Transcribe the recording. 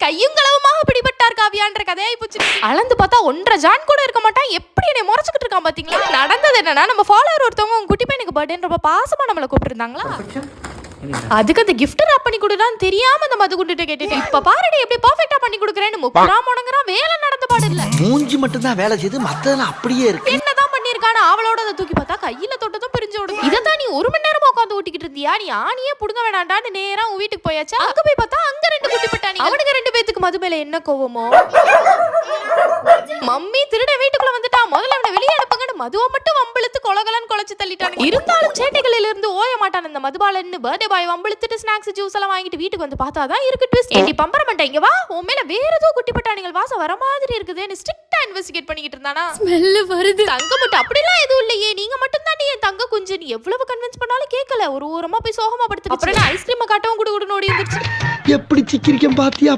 கையும் களவுமாக பிடிபட்டார் காவியான்ற கதையாய் போச்சு. அளந்து பார்த்தா 1.5 ஜான் கூட இருக்க மாட்டான். எப்படி என்னை முறைச்சுக்கிட்டு இருக்கான் பாத்தீங்களா? நடந்தது என்னன்னா, நம்ம ஃபாலோவர் ஒருத்தவங்க உங்க குட்டி பையனுக்கு பர்த்டேன்றப்ப பாசமா நம்மளை கூப்பிட்டுருந்தாங்களா, அதுக்கு அந்த கிஃப்ட் ராப் பண்ணி கொடுடான்னு தெரியாம அந்த மது குண்டுட்ட கேட்டுட்டு இப்ப பாருடி எப்படி பர்ஃபெக்ட்டா பண்ணி கொடுக்குறேன்னு முக்குறாம உணங்குறான். வேலை நடந்த பாடு இல்ல, மூஞ்சி மட்டும் தான் வேலை செய்து மத்ததெல்லாம் அப்படியே இருக்கு. என்னதான் பண்ணிருக்கான அவளோட அதை தூக்கி பார்த்தா கையில தொட்டதும் பிரிஞ்சு ஓடுது. இதான் நீ 1 மணி நேரமா உட்காந்து ஓட்டிக்கிட்டு இருந்தியா? நீ ஆணியே புடுங்க வேணாண்டான்னு நேரா உன் வீட்டுக்கு போயாச்சா? அங்க போய் பார்த்தா அங்க 2 குட்டி பட்டானி. அவனுக்கு 2 பேத்துக்கு மது மேல என்ன கோவமோ, மம்மி திருட வீட்டுக்குள்ள வந்துட்டா, முதல்ல அவனை வெளியே அனுப்புங்கன்னு மதுவை மட்டும் வம்பிழுத்து கொலகலன்னு கொலைச்சு தள்ளிட்டாங்க. இருந்தாலும் சேட்டைகளில இருந்து ஓய மாட்டான் இந்த மதுபாலன்னு பர்த்டே பாய் வம்பிழுத்துட்டு ஸ்நாக்ஸ் ஜூஸ் எல்லாம் வாங்கிட்டு வீட்டுக்கு வந்து பார்த்தாதான் இருக்கு ட்விஸ்ட். ஏண்டி பம்பரமண்டை இங்க வா, உன் மேல வேற ஏதோ குட்டி பட்டாணிகள் வாசம் வர மாதிரி இருக்குதுன்னு ஸ்ட்ரிக்ட்டா இன்வெஸ்டிகேட் பண்ணிக்கிட்டு இருந்தானா. ஸ்மெல் வருது. தங்க மட்டும் அப்படிலாம் எதுவும் இல்லையே, நீங்க மட்டும் தான் என் தங்க குஞ்சு. நீ எவ்வளவு கன்வின்ஸ் பண்ணாலும் கேட்கல. ஒரு ஓரமா போய் சோகமா படுத்து அப்புறம் ஐஸ்கிரீம் காட்டவும் குடு குடுன்னு ஓடி வந்துருச்சு. எப்படி சிக்கிரிக்கம் பாத்தியா?